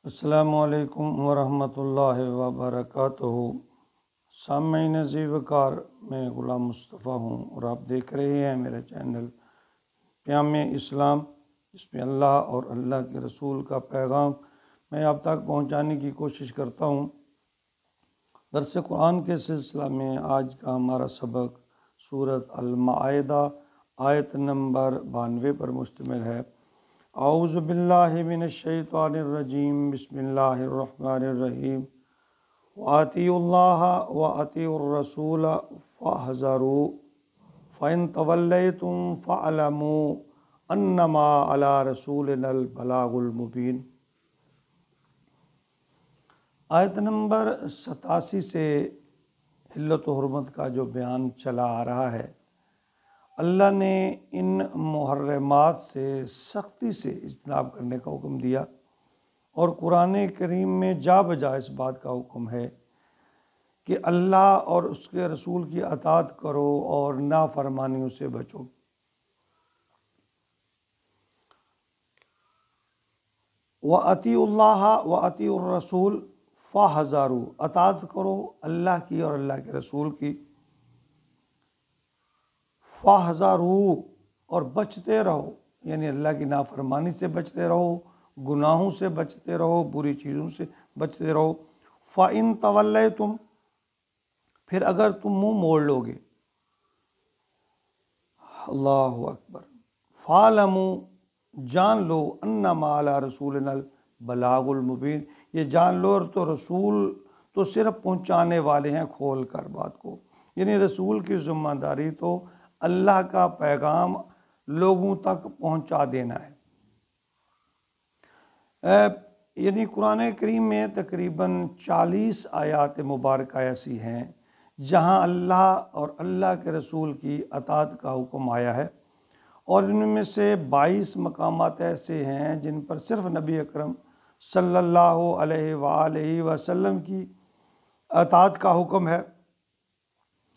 السلام علیکم ورحمۃ اللہ وبرکاتہ۔ سامعین عزیز وقار، میں غلام مصطفیٰ ہوں اور آپ دیکھ رہے ہیں میرا چینل پیام اسلام، جس میں اللہ اور اللہ کے رسول کا پیغام میں آپ تک پہنچانے کی کوشش کرتا ہوں۔ درس قرآن کے سلسلہ میں آج کا ہمارا سبق سورۃ المائدہ آیت نمبر 92 پر مشتمل ہے۔ اعوذ باللہ من الشیطان الرجیم، بسم اللہ الرحمن الرحیم۔ وَأَطِیعُوا اللَّهَ وَأَطِیعُوا الرَّسُولَ فَاحْذَرُوا فَإِن تَوَلَّیْتُمْ فَاعْلَمُوا أَنَّمَا عَلَىٰ رَسُولِنَا الْبَلَاغُ الْمُبِینُ۔ آیت نمبر 87 سے حلت و حرمت کا جو بیان چلا آ رہا ہے، اللہ نے ان محرمات سے سختی سے اجتناب کرنے کا حکم دیا، اور قرآن کریم میں جا بجا اس بات کا حکم ہے کہ اللہ اور اس کے رسول کی اطاعت کرو اور نافرمانیوں سے بچو۔ وَأَطِیعُوا اللَّهَ وَأَطِیعُوا الرَّسُولَ فَاحْذَرُوا، اطاعت کرو اللہ کی اور اللہ کے رسول کی، فَاحْذَرُوا، اور بچتے رہو، یعنی اللہ کی نافرمانی سے بچتے رہو، گناہوں سے بچتے رہو، بری چیزوں سے بچتے رہو۔ فَإِن تَوَلَّیْتُمْ، پھر اگر تم منہ موڑ لو گے، اللہ اکبر، فَاعْلَمُوا، جان لو، أَنَّمَا عَلَىٰ رَسُولِنَا الْبَلَاغُ الْمُبِینُ، یہ جان لو تو رسول تو صرف پہنچانے والے ہیں کھول کر بات کو، یعنی رسول کی ذمہ داری تو اللہ کا پیغام لوگوں تک پہنچا دینا ہے۔ یعنی قرآن کریم میں تقریباً 40 آیات مبارکہ ایسی ہیں جہاں اللہ اور اللہ کے رسول کی اطاعت کا حکم آیا ہے، اور ان میں سے 22 مقامات ایسے ہیں جن پر صرف نبی اکرم صلی اللہ علیہ وآلہ وسلم کی اطاعت کا حکم ہے۔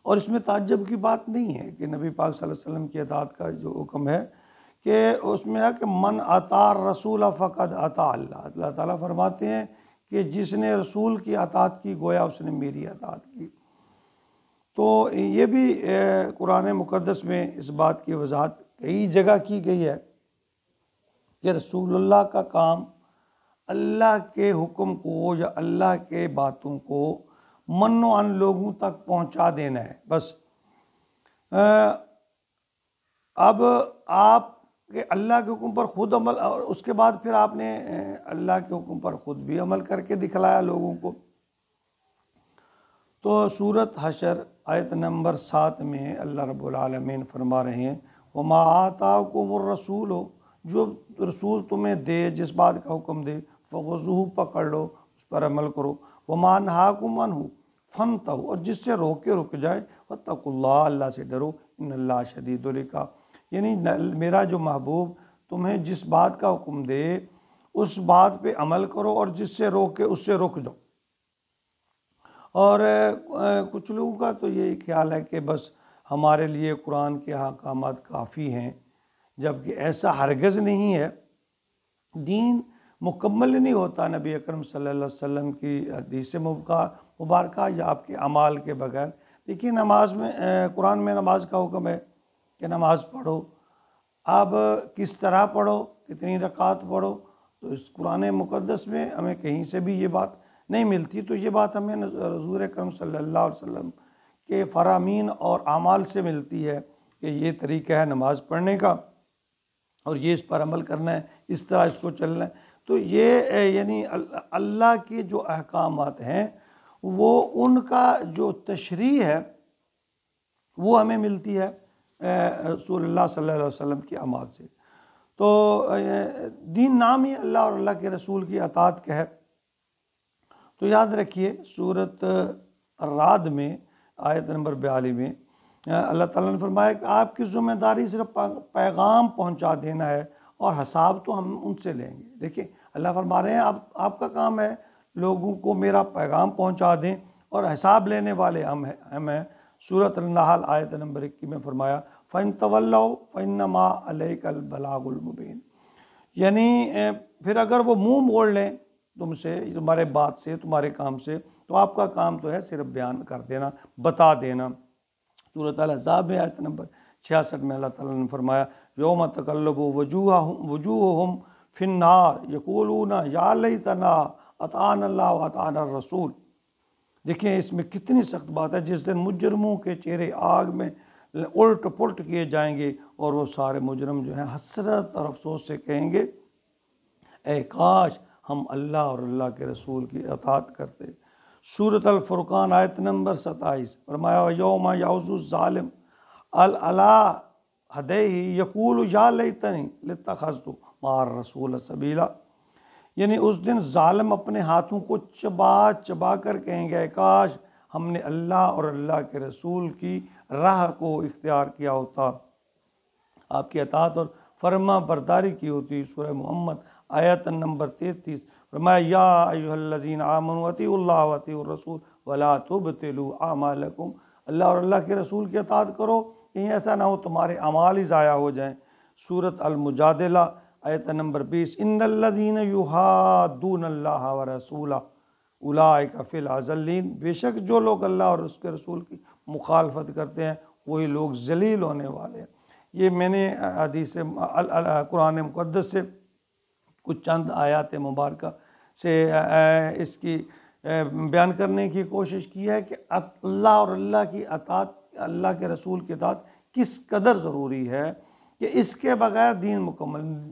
اور اس میں تعجب کی بات نہیں ہے کہ نبی پاک صلی اللہ علیہ وسلم کی اطاعت کا جو حکم ہے کہ اس میں ہے کہ من اطاع الرسول فقد اطاع اللہ، اللہ تعالیٰ فرماتے ہیں کہ جس نے رسول کی اطاعت کی گویا اس نے میری اطاعت کی۔ تو یہ بھی قرآن مقدس میں اس بات کی وضاحت کئی جگہ کی گئی ہے کہ رسول اللہ کا کام اللہ کے حکم کو یا اللہ کے باتوں کو من و عن لوگوں تک پہنچا دینا ہے بس۔ اب آپ کے اللہ کے حکم پر خود عمل، اور اس کے بعد پھر آپ نے اللہ کے حکم پر خود بھی عمل کر کے دکھلایا لوگوں کو۔ تو سورۃ حشر آیت نمبر 7 میں اللہ رب العالمین فرما رہے ہیں، وَمَا آتَاكُمُ الرَّسُولُ، جو رسول تمہیں دے، جس بات کا حکم دے، فَخُذُوهُ، پکڑ لو، اس پر عمل کرو، وَمَا نَهَاكُمْ عَنْهُ فَانْتَهُوا، اور جس سے روکے رک جائے، وَاتَّقُوا اللَّهَ، اللہ سے ڈرو، إِنَّ اللَّهَ شَدِيدُ الْعِقَابِ، یعنی میرا جو محبوب تمہیں جس بات کا حکم دے اس بات پہ عمل کرو، اور جس سے روکے اس سے رک جاؤ۔ اور کچھ لوگوں کا تو یہ خیال ہے کہ بس ہمارے لیے قرآن کے احکامات کافی ہیں، جبکہ ایسا ہرگز نہیں ہے۔ دین مکمل نہیں ہوتا نبی اکرم صلی اللہ علیہ وسلم کی حدیث مبارکہ یا آپ کے اعمال کے بغیر۔ دیکھیے نماز میں قرآن میں نماز کا حکم ہے کہ نماز پڑھو، اب کس طرح پڑھو، کتنی رکعات پڑھو، تو اس قرآن مقدس میں ہمیں کہیں سے بھی یہ بات نہیں ملتی۔ تو یہ بات ہمیں حضور اکرم صلی اللہ علیہ وسلم کے فرامین اور اعمال سے ملتی ہے کہ یہ طریقہ ہے نماز پڑھنے کا، اور یہ اس پر عمل کرنا ہے، اس طرح اس کو چلنا ہے۔ تو یہ یعنی اللہ کے جو احکامات ہیں وہ ان کا جو تشریح ہے وہ ہمیں ملتی ہے رسول اللہ صلی اللہ علیہ وسلم کی اعمال سے۔ تو دین نام ہی اللہ اور اللہ کے رسول کی اطاعت کا ہے۔ تو یاد رکھیے سورۃ الرعد میں آیت نمبر 42 میں اللہ تعالیٰ نے فرمایا کہ آپ کی ذمہ داری صرف پیغام پہنچا دینا ہے، اور حساب تو ہم ان سے لیں گے۔ دیکھیں اللہ فرما رہے ہیں آپ کا کام ہے لوگوں کو میرا پیغام پہنچا دیں، اور حساب لینے والے ہم ہیں۔ سورۃ النحل آیت نمبر 21 میں فرمایا، فَإِن تَوَلَّوْا فَإِنَّمَا عَلَيْكَ الْبَلَاغُ الْمُبِينُ، یعنی پھر اگر وہ منہ موڑ لیں تم سے، تمہارے بات سے، تمہارے کام سے، تو آپ کا کام تو ہے صرف بیان کر دینا، بتا دینا۔ سورۃ الاحزاب میں آیت نمبر 66 میں اللہ تعالیٰ نے فرمایا یوم تقلب وجوہہم فی النار یقولون یا لیتنا اطعنا اللہ واطعنا الرسول۔ دیکھیں اس میں کتنی سخت بات ہے، جس دن مجرموں کے چہرے آگ میں الٹ پلٹ کیے جائیں گے، اور وہ سارے مجرم جو ہیں حسرت اور افسوس سے کہیں گے اے کاش ہم اللہ اور اللہ کے رسول کی اطاعت کرتے۔ سورۃ الفرقان آیت نمبر 27 فرمایا یوم یعض الظالم علی یدیہ یقول یا لیتنی لاتخذت مع الرسول سبیلا۔ یعنی اس دن ظالم اپنے ہاتھوں کو چبا چبا کر کہیں گے کاش ہم نے اللہ اور اللہ کے رسول کی راہ کو اختیار کیا ہوتا، آپ کی اطاعت اور فرما برداری کی ہوتی۔ سورہ محمد آیت نمبر 33 فرمایا یا ایھا الذین آمنوا اطیعوا اللہ واطیعوا الرسول ولا تبطلوا اعمالکم، اللہ اور اللہ کے رسول کی اطاعت کرو، کہیں ایسا نہ ہو تمہارے اعمال ہی ضائع ہو جائیں۔ سورۃ المجادلہ آیت نمبر 20 ان الذین یحادون اللہ ورسولہ اولئک فی الاذلین، بے شک جو لوگ اللہ اور اس کے رسول کی مخالفت کرتے ہیں وہی لوگ ذلیل ہونے والے ہیں۔ یہ میں نے حدیث قرآن مقدس سے کچھ چند آیات مبارکہ سے اس کی بیان کرنے کی کوشش کی ہے کہ اللہ اور اللہ کی اطاعت، اللہ کے رسول کی اطاعت کس قدر ضروری ہے، کہ اس کے بغیر دین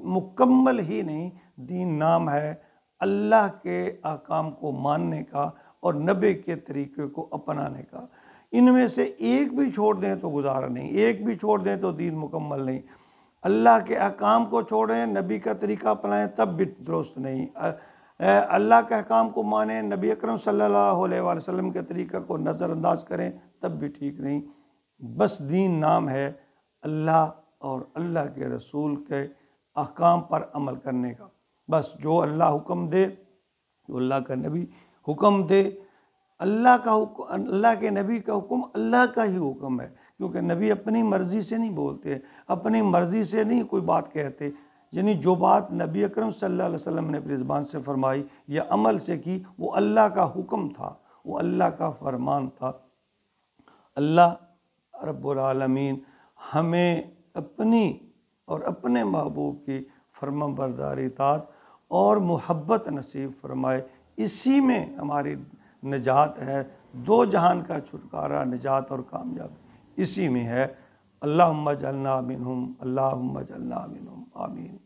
مکمل ہی نہیں۔ دین نام ہے اللہ کے احکام کو ماننے کا اور نبی کے طریقے کو اپنانے کا، ان میں سے ایک بھی چھوڑ دیں تو گزارا نہیں، ایک بھی چھوڑ دیں تو دین مکمل نہیں۔ اللہ کے احکام کو چھوڑیں، نبی کا طریقہ اپنائیں تب بھی درست نہیں، اللہ کے احکام کو مانیں، نبی اکرم صلی اللہ علیہ وآلہ وسلم کے طریقہ کو نظر انداز کریں تب بھی ٹھیک نہیں۔ بس دین نام ہے اللہ اور اللہ کے رسول کے احکام پر عمل کرنے کا، بس جو اللہ حکم دے، جو اللہ کا نبی حکم دے، اللہ کے نبی کا حکم اللہ کا ہی حکم ہے، کیونکہ نبی اپنی مرضی سے نہیں بولتے، اپنی مرضی سے نہیں کوئی بات کہتے، یعنی جو بات نبی اکرم صلی اللہ علیہ وسلم نے اپنی زبان سے فرمائی یا عمل سے کی وہ اللہ کا حکم تھا، وہ اللہ کا فرمان تھا۔ اللہ رب العالمین ہمیں اپنی اور اپنے محبوب کی فرما برداری، اطاعت اور محبت نصیب فرمائے، اسی میں ہماری نجات ہے، دو جہان کا چھٹکارا، نجات اور کامیابی اسی میں ہے۔ اللہم اجعلنا منہم، اللہم اجعلنا منہم، آمین۔